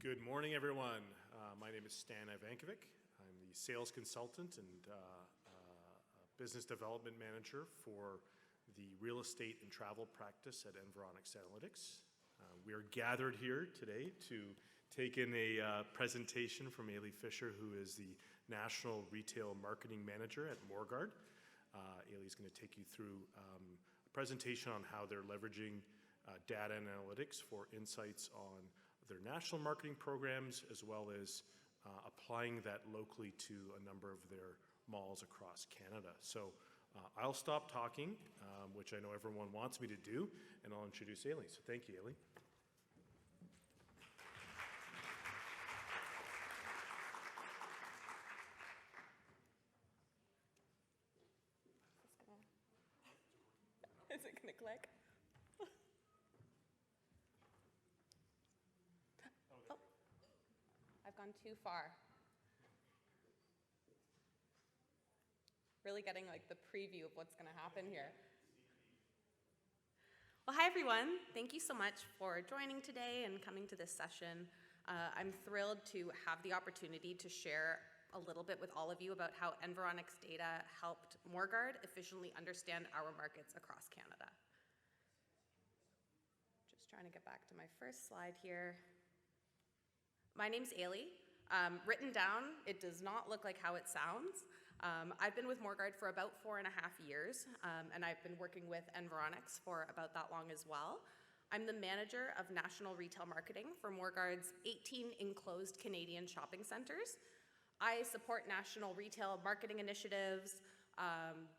Good morning, everyone. My name is Stan Ivankovic. I'm the sales consultant and business development manager for the real estate and travel practice at Environics Analytics. We are gathered here today to take in a presentation from Eilidh Fisher, who is the National Retail Marketing Manager at Morguard. Eilidh is going to take you through a presentation on how they're leveraging data and analytics for insights on their national marketing programs, as well as applying that locally to a number of their malls across Canada. So I'll stop talking, which I know everyone wants me to do, and I'll introduce Eilidh. So thank you, Eilidh. Is it gonna click? Oh, I've gone too far. Really getting like the preview of what's gonna happen here. Well, hi everyone. Thank you so much for joining today and coming to this session. I'm thrilled to have the opportunity to share a little bit with all of you about how Environics data helped Morguard efficiently understand our markets across Canada. Just trying to get back to my first slide here. My name's Eilidh. Written down, it does not look like how it sounds. I've been with Morguard for about 4.5 years, and I've been working with Environics for about that long as well. I'm the manager of national retail marketing for Morguard's 18 enclosed Canadian shopping centers. I support national retail marketing initiatives,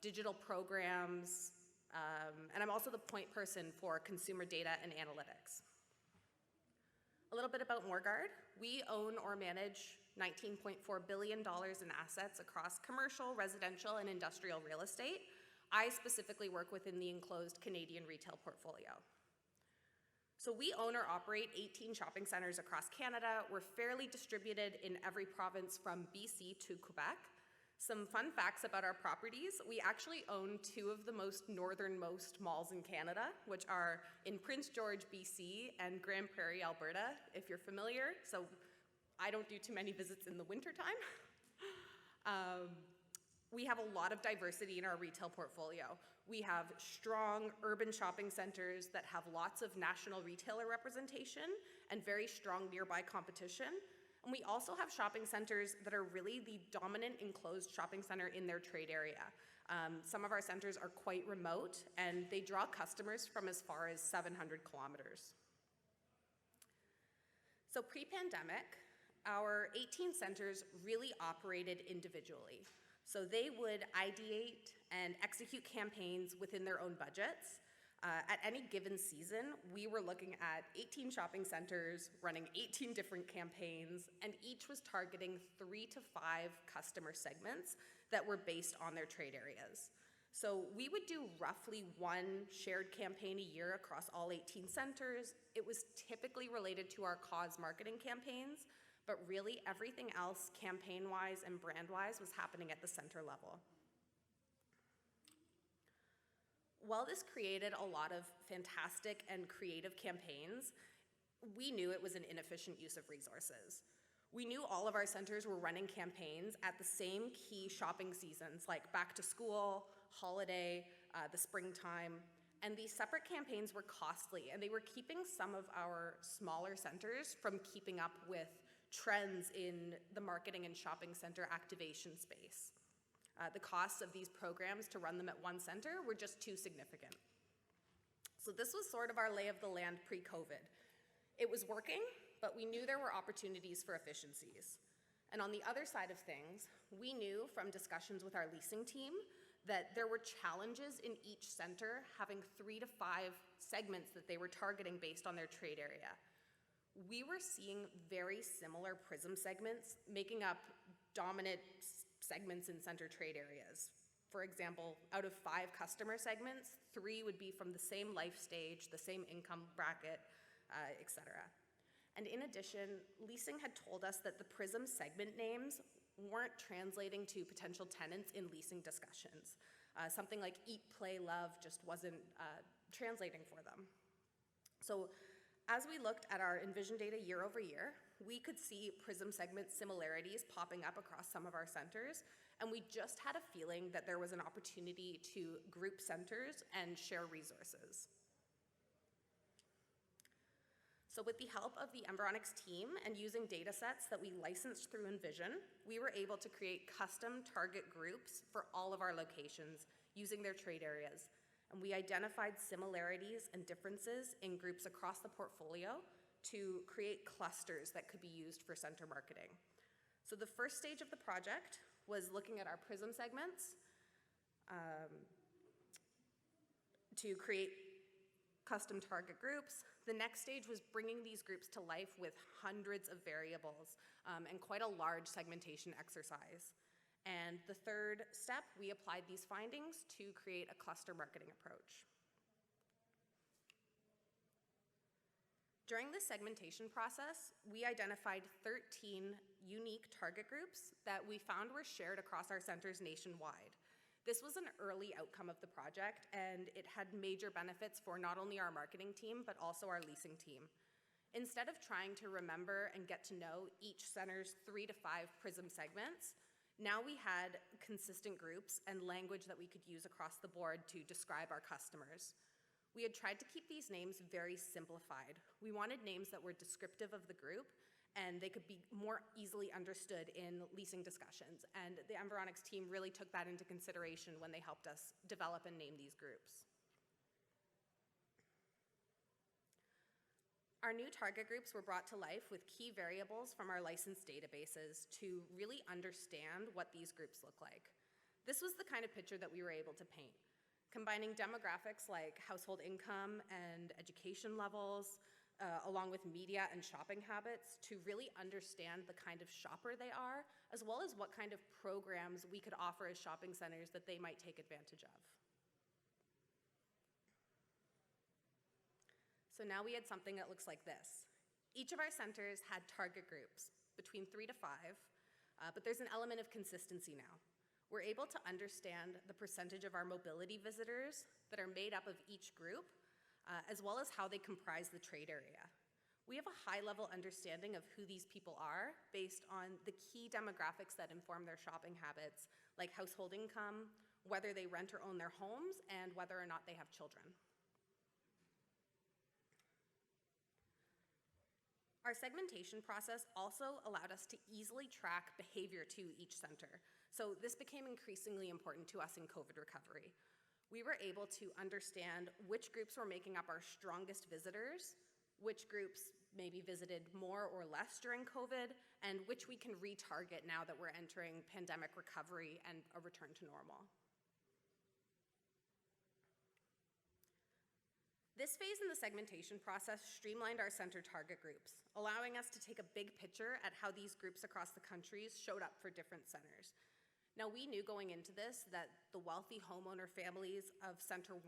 digital programs, and I'm also the point person for consumer data and analytics. A little bit about Morguard. We own or manage $19.4 billion in assets across commercial, residential, and industrial real estate. I specifically work within the enclosed Canadian retail portfolio. So we own or operate 18 shopping centers across Canada. We're fairly distributed in every province from BC to Quebec. Some fun facts about our properties: we actually own 2 of the most northernmost malls in Canada, which are in Prince George, BC, and Grand Prairie, Alberta, if you're familiar. So I don't do too many visits in the wintertime. We have a lot of diversity in our retail portfolio. We have strong urban shopping centers that have lots of national retailer representation and very strong nearby competition. And we also have shopping centers that are really the dominant enclosed shopping center in their trade area. Some of our centers are quite remote, and they draw customers from as far as 700 kilometers. So pre-pandemic, our 18 centers really operated individually. So they would ideate and execute campaigns within their own budgets. At any given season, we were looking at 18 shopping centers, running 18 different campaigns, and each was targeting 3 to 5 customer segments that were based on their trade areas. So we would do roughly 1 shared campaign a year across all 18 centers. It was typically related to our cause marketing campaigns, but really everything else, campaign-wise and brand-wise, was happening at the center level. While this created a lot of fantastic and creative campaigns, we knew it was an inefficient use of resources. We knew all of our centers were running campaigns at the same key shopping seasons, like back to school, holiday, the springtime, and these separate campaigns were costly, and they were keeping some of our smaller centers from keeping up with trends in the marketing and shopping center activation space. The costs of these programs to run them at one center were just too significant. So this was sort of our lay of the land pre-COVID. It was working, but we knew there were opportunities for efficiencies. And on the other side of things, we knew from discussions with our leasing team that there were challenges in each center having 3 to 5 segments that they were targeting based on their trade area. We were seeing very similar PRIZM segments making up dominant segments in center trade areas. For example, out of 5 customer segments, 3 would be from the same life stage, the same income bracket, etc. And in addition, leasing had told us that the PRIZM segment names weren't translating to potential tenants in leasing discussions. Something like eat, play, love just wasn't translating for them. So As we looked at our Envision data year over year, we could see PRIZM segment similarities popping up across some of our centers, and we just had a feeling that there was an opportunity to group centers and share resources. So with the help of the Environics team and using data sets that we licensed through Envision, we were able to create custom target groups for all of our locations using their trade areas. And we identified similarities and differences in groups across the portfolio to create clusters that could be used for center marketing. So the first stage of the project was looking at our PRIZM segments to create custom target groups. The next stage was bringing these groups to life with hundreds of variables and quite a large segmentation exercise. And the third step, we applied these findings to create a cluster marketing approach. During the segmentation process, we identified 13 unique target groups that we found were shared across our centers nationwide. This was an early outcome of the project, and it had major benefits for not only our marketing team, but also our leasing team. Instead of trying to remember and get to know each center's 3 to 5 PRIZM segments, now we had consistent groups and language that we could use across the board to describe our customers. We had tried to keep these names very simplified. We wanted names that were descriptive of the group, and they could be more easily understood in leasing discussions. And the Environics team really took that into consideration when they helped us develop and name these groups. Our new target groups were brought to life with key variables from our licensed databases to really understand what these groups look like. This was the kind of picture that we were able to paint, combining demographics like household income and education levels, along with media and shopping habits to really understand the kind of shopper they are, as well as what kind of programs we could offer as shopping centers that they might take advantage of. So now we had something that looks like this. Each of our centers had target groups between 3 to 5, but there's an element of consistency now. We're able to understand the percentage of our mobility visitors that are made up of each group, as well as how they comprise the trade area. We have a high-level understanding of who these people are based on the key demographics that inform their shopping habits, like household income, whether they rent or own their homes, and whether or not they have children. Our segmentation process also allowed us to easily track behavior to each center. So this became increasingly important to us in COVID recovery. We were able to understand which groups were making up our strongest visitors, which groups maybe visited more or less during COVID, and which we can retarget now that we're entering pandemic recovery and a return to normal. This phase in the segmentation process streamlined our center target groups, allowing us to take a big picture at how these groups across the country showed up for different centers. Now, we knew going into this that the wealthy homeowner families of Center 1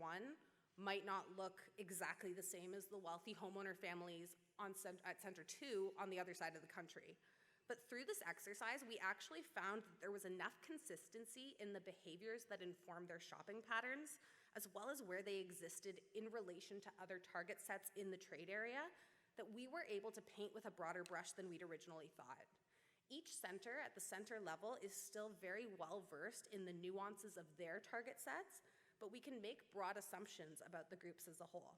might not look exactly the same as the wealthy homeowner families at Center 2 on the other side of the country. But through this exercise, we actually found that there was enough consistency in the behaviors that informed their shopping patterns, as well as where they existed in relation to other target sets in the trade area, that we were able to paint with a broader brush than we'd originally thought. Each center at the center level is still very well versed in the nuances of their target sets, but we can make broad assumptions about the groups as a whole.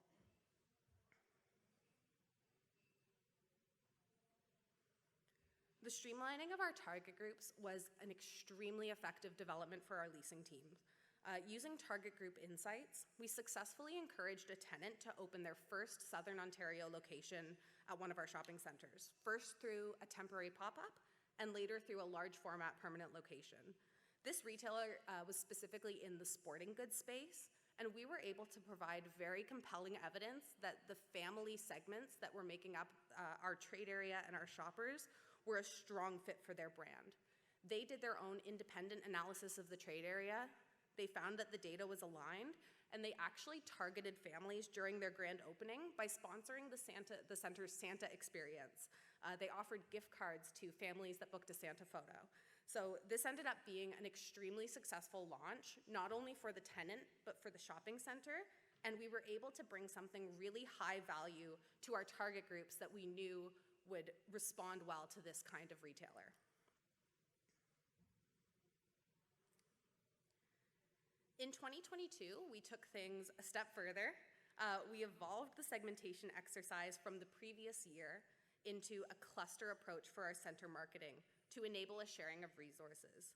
The streamlining of our target groups was an extremely effective development for our leasing team. Using target group insights, we successfully encouraged a tenant to open their first Southern Ontario location at one of our shopping centers, first through a temporary pop-up and later through a large format permanent location. This retailer was specifically in the sporting goods space, and we were able to provide very compelling evidence that the family segments that were making up our trade area and our shoppers were a strong fit for their brand. They did their own independent analysis of the trade area. They found that the data was aligned, and they actually targeted families during their grand opening by sponsoring the center's Santa experience. They offered gift cards to families that booked a Santa photo. So this ended up being an extremely successful launch, not only for the tenant, but for the shopping center, and we were able to bring something really high value to our target groups that we knew would respond well to this kind of retailer. In 2022, we took things a step further. We evolved the segmentation exercise from the previous year into a cluster approach for our center marketing to enable a sharing of resources.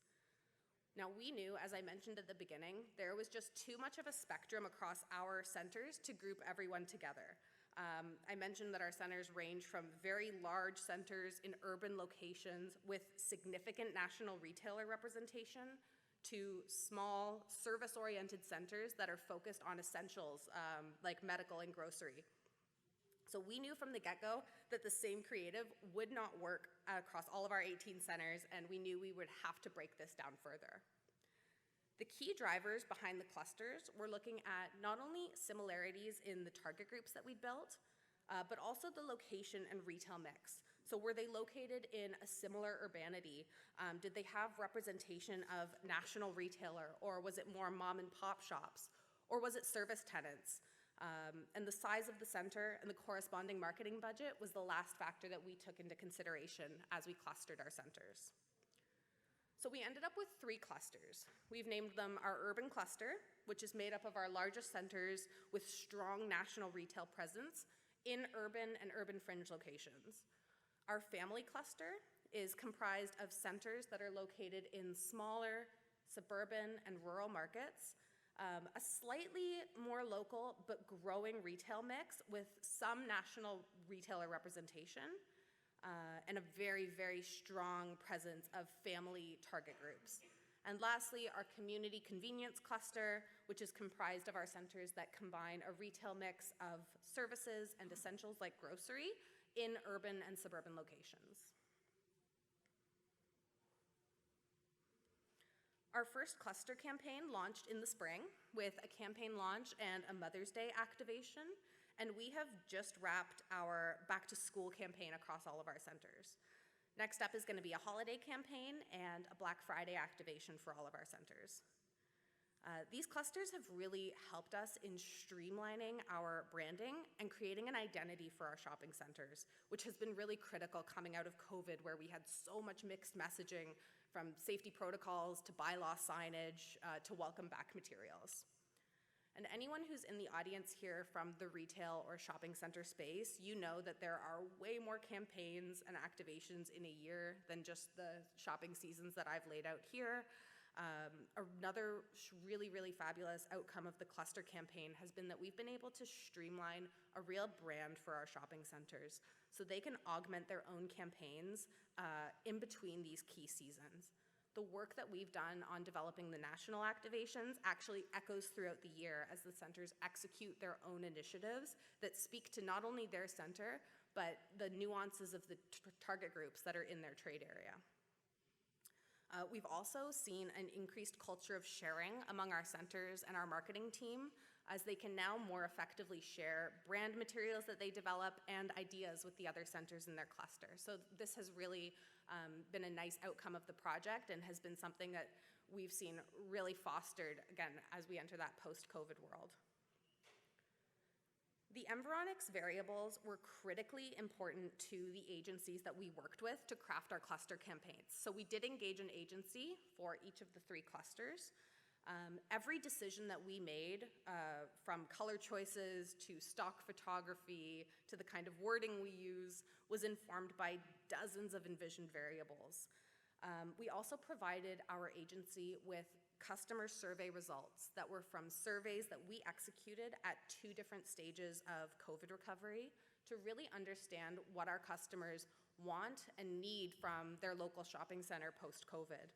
Now, we knew, as I mentioned at the beginning, there was just too much of a spectrum across our centers to group everyone together. I mentioned that our centers range from very large centers in urban locations with significant national retailer representation to small service-oriented centers that are focused on essentials like medical and grocery. So we knew from the get-go that the same creative would not work across all of our 18 centers, and we knew we would have to break this down further. The key drivers behind the clusters were looking at not only similarities in the target groups that we built, but also the location and retail mix. So were they located in a similar urbanity? Did they have representation of national retailer, or was it more mom and pop shops? Or was it service tenants? And the size of the center and the corresponding marketing budget was the last factor that we took into consideration as we clustered our centers. So we ended up with 3 clusters. We've named them our urban cluster, which is made up of our largest centers with strong national retail presence in urban and urban fringe locations. Our family cluster is comprised of centers that are located in smaller, suburban, and rural markets, a slightly more local but growing retail mix with some national retailer representation, and a very, very strong presence of family target groups. And lastly, our community convenience cluster, which is comprised of our centers that combine a retail mix of services and essentials like grocery in urban and suburban locations. Our first cluster campaign launched in the spring with a campaign launch and a Mother's Day activation, and we have just wrapped our back to school campaign across all of our centers. Next up is going to be a holiday campaign and a Black Friday activation for all of our centers. These clusters have really helped us in streamlining our branding and creating an identity for our shopping centers, which has been really critical coming out of COVID, where we had so much mixed messaging from safety protocols to bylaw signage to welcome back materials. And anyone who's in the audience here from the retail or shopping center space, you know that there are way more campaigns and activations in a year than just the shopping seasons that I've laid out here. Another really, really fabulous outcome of the cluster campaign has been that we've been able to streamline a real brand for our shopping centers so they can augment their own campaigns in between these key seasons. The work that we've done on developing the national activations actually echoes throughout the year as the centers execute their own initiatives that speak to not only their center, but the nuances of the target groups that are in their trade area. We've also seen an increased culture of sharing among our centers and our marketing team as they can now more effectively share brand materials that they develop and ideas with the other centers in their cluster. So this has really been a nice outcome of the project and has been something that we've seen really fostered, again, as we enter that post-COVID world. The Environics variables were critically important to the agencies that we worked with to craft our cluster campaigns. So we did engage an agency for each of the 3 clusters. Every decision that we made, from color choices to stock photography to the kind of wording we use, was informed by dozens of envisioned variables. We also provided our agency with customer survey results that were from surveys that we executed at 2 different stages of COVID recovery to really understand what our customers want and need from their local shopping center post-COVID.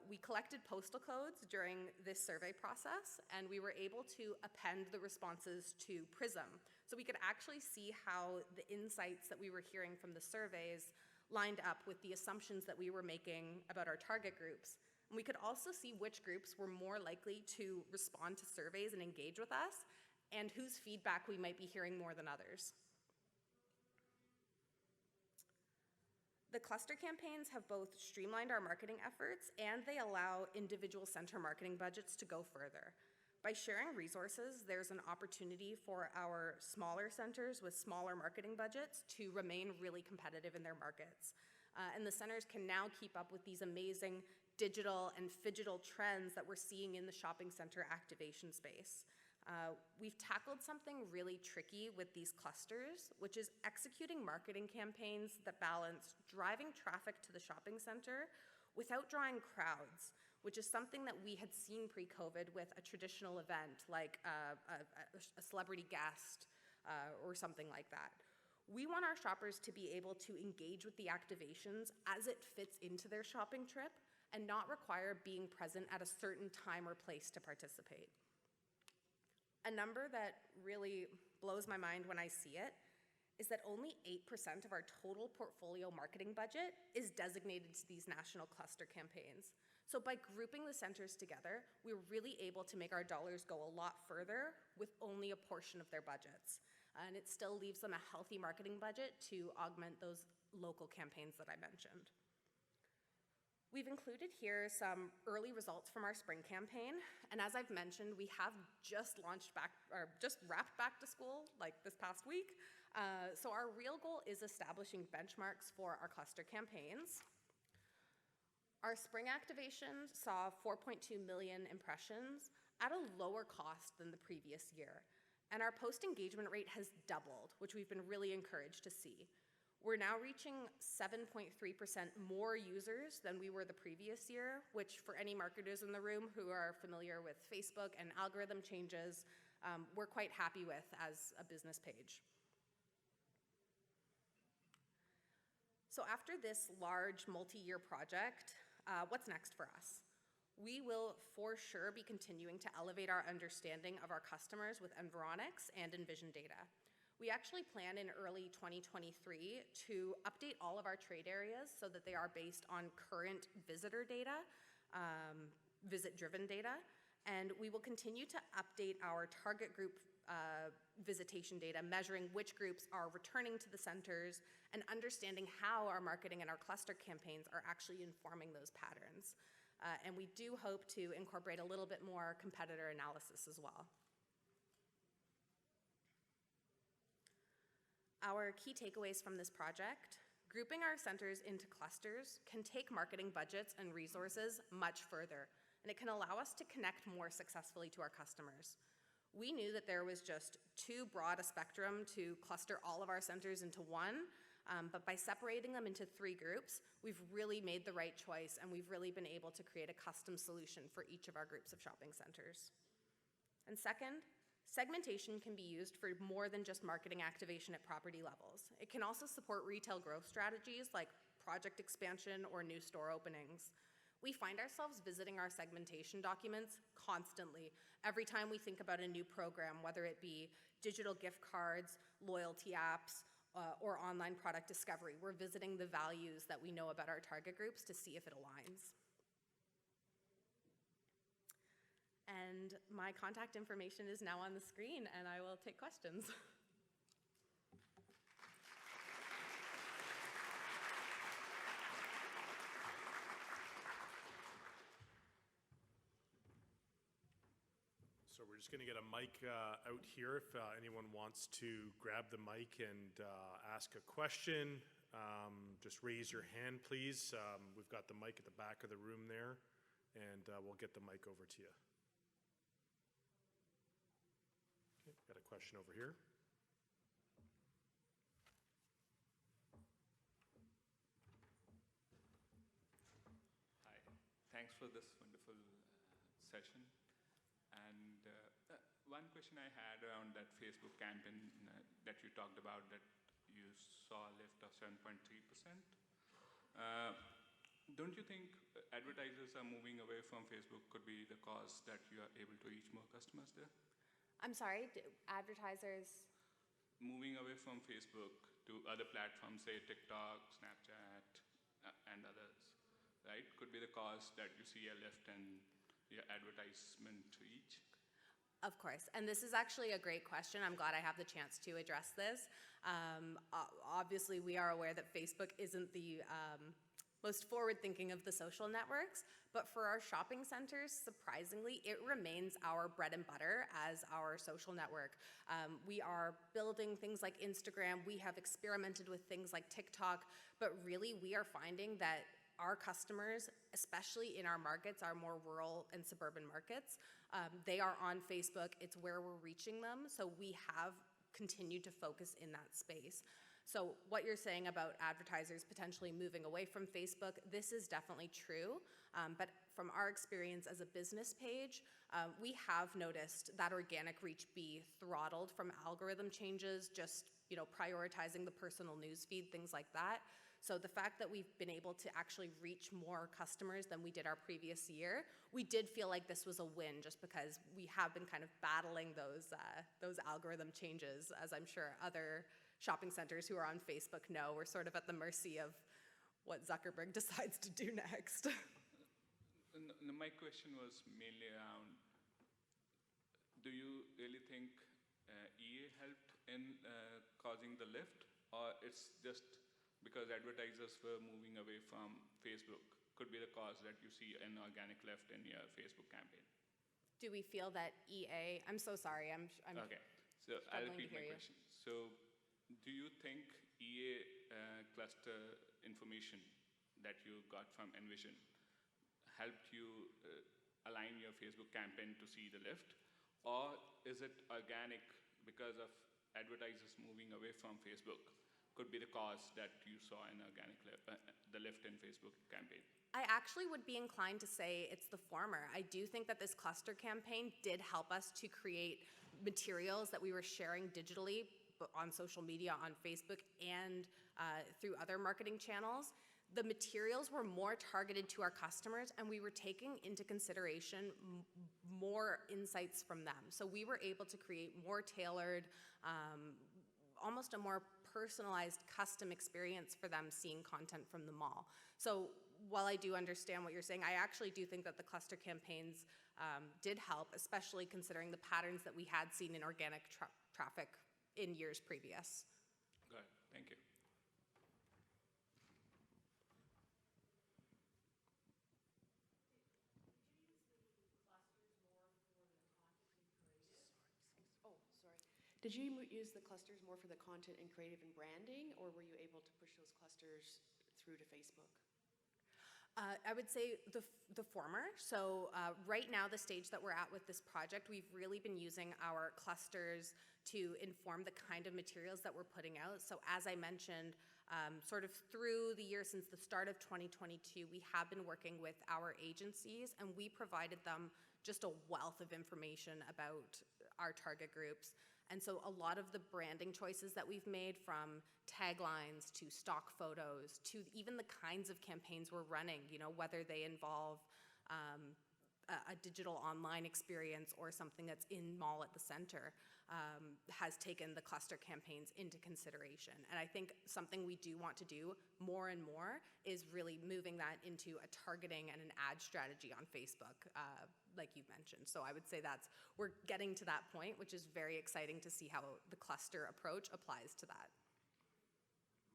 We collected postal codes during this survey process, and we were able to append the responses to PRIZM. So we could actually see how the insights that we were hearing from the surveys lined up with the assumptions that we were making about our target groups. And we could also see which groups were more likely to respond to surveys and engage with us, and whose feedback we might be hearing more than others. The cluster campaigns have both streamlined our marketing efforts and they allow individual center marketing budgets to go further. By sharing resources, there's an opportunity for our smaller centers with smaller marketing budgets to remain really competitive in their markets. And the centers can now keep up with these amazing digital and phygital trends that we're seeing in the shopping center activation space. We've tackled something really tricky with these clusters, which is executing marketing campaigns that balance driving traffic to the shopping center without drawing crowds, which is something that we had seen pre-COVID with a traditional event like a celebrity guest or something like that. We want our shoppers to be able to engage with the activations as it fits into their shopping trip and not require being present at a certain time or place to participate. A number that really blows my mind when I see it is that only 8% of our total portfolio marketing budget is designated to these national cluster campaigns. So by grouping the centers together, we're really able to make our dollars go a lot further with only a portion of their budgets. And it still leaves them a healthy marketing budget to augment those local campaigns that I mentioned. We've included here some early results from our spring campaign, and as I've mentioned, we have just wrapped back to school like this past week. So our real goal is establishing benchmarks for our cluster campaigns. Our spring activation saw 4.2 million impressions at a lower cost than the previous year, and our post-engagement rate has doubled, which we've been really encouraged to see. We're now reaching 7.3% more users than we were the previous year, which for any marketers in the room who are familiar with Facebook and algorithm changes, we're quite happy with as a business page. So after this large multi-year project, what's next for us? We will for sure be continuing to elevate our understanding of our customers with Environics and Envision data. We actually plan in early 2023 to update all of our trade areas so that they are based on current visitor data, visit-driven data, and we will continue to update our target group visitation data, measuring which groups are returning to the centers and understanding how our marketing and our cluster campaigns are actually informing those patterns. And we do hope to incorporate a little bit more competitor analysis as well. Our key takeaways from this project: grouping our centers into clusters can take marketing budgets and resources much further, and it can allow us to connect more successfully to our customers. We knew that there was just too broad a spectrum to cluster all of our centers into one, but by separating them into 3 groups, we've really made the right choice, and we've really been able to create a custom solution for each of our groups of shopping centers. And second, segmentation can be used for more than just marketing activation at property levels. It can also support retail growth strategies like project expansion or new store openings. We find ourselves visiting our segmentation documents constantly every time we think about a new program, whether it be digital gift cards, loyalty apps, or online product discovery. We're visiting the values that we know about our target groups to see if it aligns. And my contact information is now on the screen, and I will take questions. So we're just going to get a mic out here if anyone wants to grab the mic and ask a question. Just raise your hand, please. We've got the mic at the back of the room there, and we'll get the mic over to you. Okay, got a question over here. Hi, thanks for this wonderful session. And one question I had around that Facebook campaign that you talked about, that you saw a lift of 7.3%. Don't you think advertisers are moving away from Facebook could be the cause that you are able to reach more customers there? I'm sorry, advertisers? Moving away from Facebook to other platforms, say TikTok, Snapchat, and others, right? Could be the cause that you see a lift in your advertisement reach? Of course, and this is actually a great question. I'm glad I have the chance to address this. Obviously, we are aware that Facebook isn't the most forward-thinking of the social networks, but for our shopping centers, surprisingly, it remains our bread and butter as our social network. We are building things like Instagram, we have experimented with things like TikTok, but really we are finding that our customers, especially in our markets, our more rural and suburban markets, they are on Facebook, it's where we're reaching them, so we have continued to focus in that space. So what you're saying about advertisers potentially moving away from Facebook, this is definitely true. But from our experience as a business page, we have noticed that organic reach be throttled from algorithm changes, just prioritizing the personal newsfeed, things like that. So the fact that we've been able to actually reach more customers than we did our previous year, we did feel like this was a win just because we have been kind of battling those algorithm changes, as I'm sure other shopping centers who are on Facebook know. We're sort of at the mercy of what Zuckerberg decides to do next. My question was mainly around, do you really think EA helped in causing the lift, or it's just because advertisers were moving away from Facebook could be the cause that you see an organic lift in your Facebook campaign? Do we feel that EA, I'm so sorry, I'm Okay, so I'll struggling to repeat my hear you. question. So do you think EA cluster information that you got from Envision helped you align your Facebook campaign to see the lift? Or is it organic because of advertisers moving away from Facebook could be the cause that you saw an organic the lift in Facebook campaign? I actually would be inclined to say it's the former. I do think that this cluster campaign did help us to create materials that we were sharing digitally on social media, on Facebook, and through other marketing channels. The materials were more targeted to our customers, and we were taking into consideration more insights from them. So we were able to create more tailored, almost a more personalized custom experience for them seeing content from the mall. So while I do understand what you're saying, I actually do think that the cluster campaigns did help, especially considering the patterns that we had seen in organic traffic in years previous. Got it. Thank you. Did you use the clusters more for the content and creative and branding, or were you able to push those clusters through to Facebook? I would say the former. So right now, the stage that we're at with this project, we've really been using our clusters to inform the kind of materials that we're putting out. So as I mentioned, sort of through the year since the start of 2022, we have been working with our agencies, and we provided them just a wealth of information about our target groups. And so a lot of the branding choices that we've made, from taglines to stock photos to even the kinds of campaigns we're running, whether they involve a digital online experience or something that's in mall at the center, has taken the cluster campaigns into consideration. And I think something we do want to do more and more is really moving that into a targeting and an ad strategy on Facebook, like you've mentioned. So I would say we're getting to that point, which is very exciting to see how the cluster approach applies to that.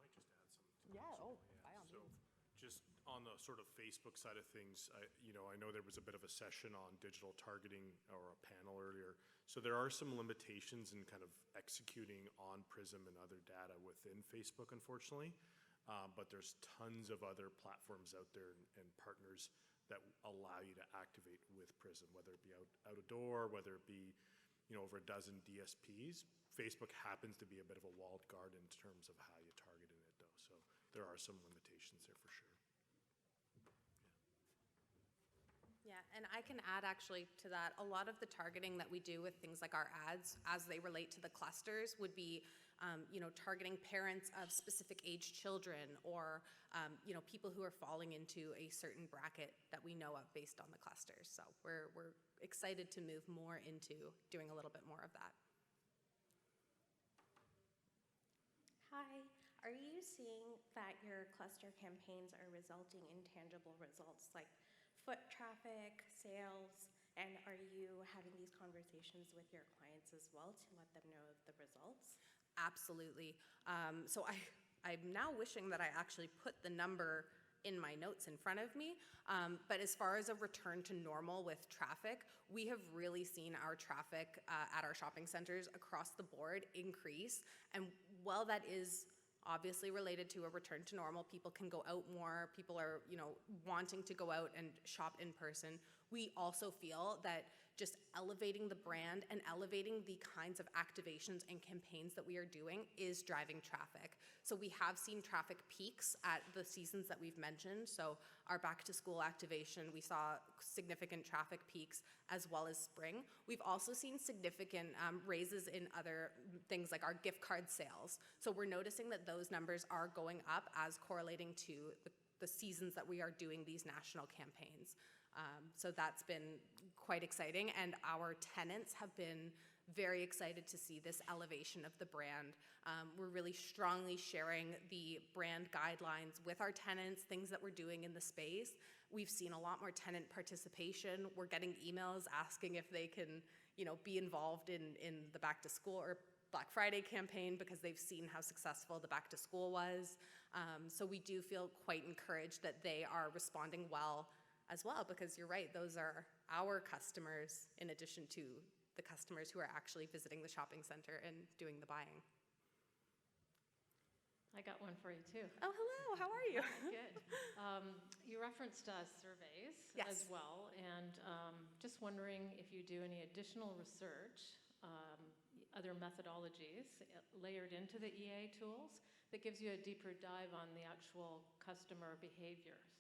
I might just add something to Yeah, that as well. by all So means. just on the sort of Facebook side of things, I know there was a bit of a session on digital targeting or a panel earlier. So there are some limitations in kind of executing on PRIZM and other data within Facebook, unfortunately. But there's tons of other platforms out there and partners that allow you to activate with PRIZM, whether it be out a door, whether it be over a dozen DSPs. Facebook happens to be a bit of a walled garden in terms of how you target in it, though. So there are some limitations there for sure. Yeah, and I can add actually to that, a lot of the targeting that we do with things like our ads as they relate to the clusters would be, targeting parents of specific age children or, people who are falling into a certain bracket that we know of based on the clusters. So we're excited to move more into doing a little bit more of that. Hi, are you seeing that your cluster campaigns are resulting in tangible results like foot traffic, sales, and are you having these conversations with your clients as well to let them know of the results? Absolutely. So I'm now wishing that I actually put the number in my notes in front of me. But as far as a return to normal with traffic, we have really seen our traffic at our shopping centers across the board increase. And while that is obviously related to a return to normal, people can go out more, people are, wanting to go out and shop in person. We also feel that just elevating the brand and elevating the kinds of activations and campaigns that we are doing is driving traffic. So we have seen traffic peaks at the seasons that we've mentioned. So our back to school activation, we saw significant traffic peaks as well as spring. We've also seen significant raises in other things like our gift card sales. So we're noticing that those numbers are going up as correlating to the seasons that we are doing these national campaigns. So that's been quite exciting, and our tenants have been very excited to see this elevation of the brand. We're really strongly sharing the brand guidelines with our tenants, things that we're doing in the space. We've seen a lot more tenant participation. We're getting emails asking if they can, be involved in the back to school or Black Friday campaign because they've seen how successful the back to school was. So we do feel quite encouraged that they are responding well as well, because you're right, those are our customers in addition to the customers who are actually visiting the shopping center and doing the buying. I got one for you too. Oh, hello, how are you? Good. You referenced surveys Yes. as well, and just wondering if you do any additional research, other methodologies layered into the EA tools that gives you a deeper dive on the actual customer behaviors.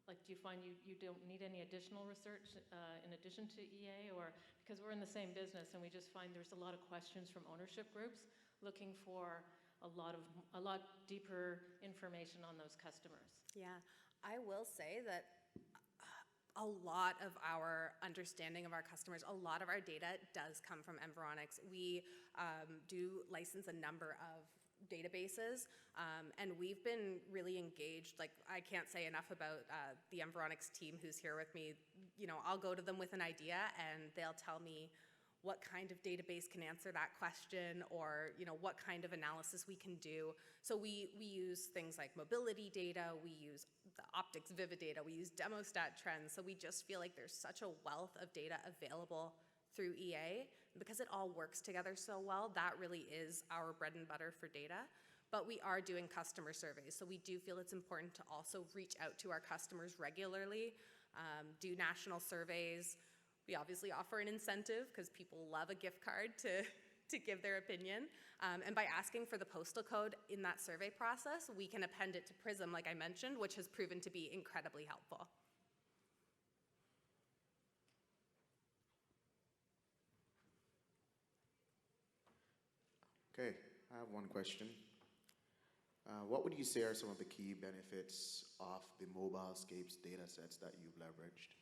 Do you find you don't need any additional research in addition to EA, or because we're in the same business and we just find there's a lot of questions from ownership groups looking for a lot deeper information on those customers? Yeah, I will say that a lot of our understanding of our customers, a lot of our data does come from Environics. We do license a number of databases, and we've been really engaged. I can't say enough about the Environics team who's here with me. I'll go to them with an idea and they'll tell me what kind of database can answer that question, or what kind of analysis we can do. So we use things like mobility data, we use the optics vivid data, we use demostat trends. So we just feel like there's such a wealth of data available through EA, because it all works together so well. That really is our bread and butter for data. But we are doing customer surveys, so we do feel it's important to also reach out to our customers regularly, do national surveys. We obviously offer an incentive because people love a gift card to give their opinion. And by asking for the postal code in that survey process, we can append it to PRIZM, like I mentioned, which has proven to be incredibly helpful. Okay, I have one question. What would you say are some of the key benefits of the MobileScapes data sets that you've leveraged?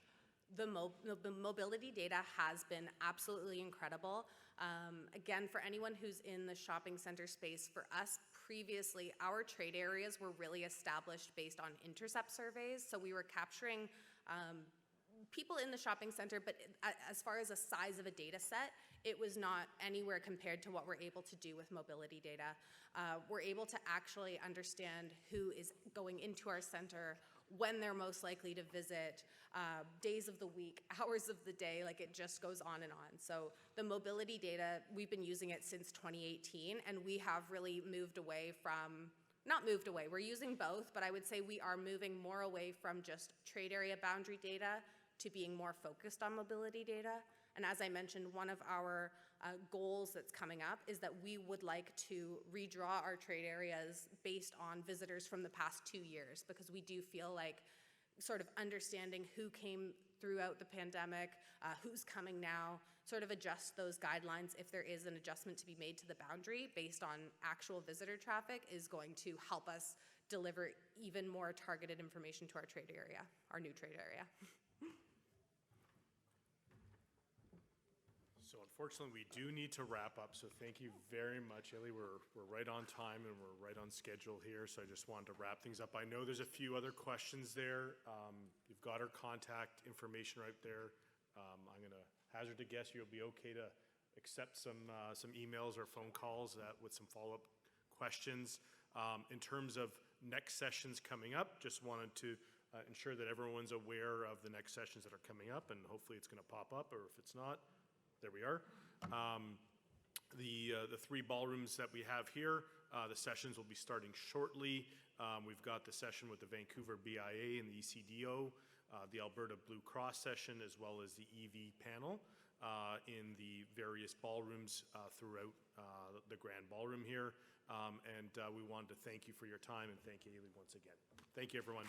The mobility data has been absolutely incredible. Again, for anyone who's in the shopping center space, for us previously, our trade areas were really established based on intercept surveys. So we were capturing people in the shopping center, but as far as the size of a data set, it was not anywhere compared to what we're able to do with mobility data. We're able to actually understand who is going into our center, when they're most likely to visit, days of the week, hours of the day, it just goes on and on. So the mobility data, we've been using it since 2018, and we have really moved away from, not moved away, we're using both, but I would say we are moving more away from just trade area boundary data to being more focused on mobility data. And as I mentioned, one of our goals that's coming up is that we would like to redraw our trade areas based on visitors from the past 2 years, because we do feel like sort of understanding who came throughout the pandemic, who's coming now, sort of adjust those guidelines if there is an adjustment to be made to the boundary based on actual visitor traffic is going to help us deliver even more targeted information to our trade area, our new trade area. So unfortunately, we do need to wrap up, so thank you very much, Eilidh. We're right on time and we're right on schedule here, so I just wanted to wrap things up. I know there's a few other questions there. You've got our contact information right there. I'm going to hazard a guess you'll be okay to accept some emails or phone calls with some follow-up questions. In terms of next sessions coming up, just wanted to ensure that everyone's aware of the next sessions that are coming up, and hopefully it's going to pop up, or if it's not, there we are. The 3 ballrooms that we have here, the sessions will be starting shortly. We've got the session with the Vancouver BIA and the ECDO, the Alberta Blue Cross session, as well as the EV panel in the various ballrooms throughout the Grand Ballroom here. And we wanted to thank you for your time and thank Eilidh once again. Thank you, everyone.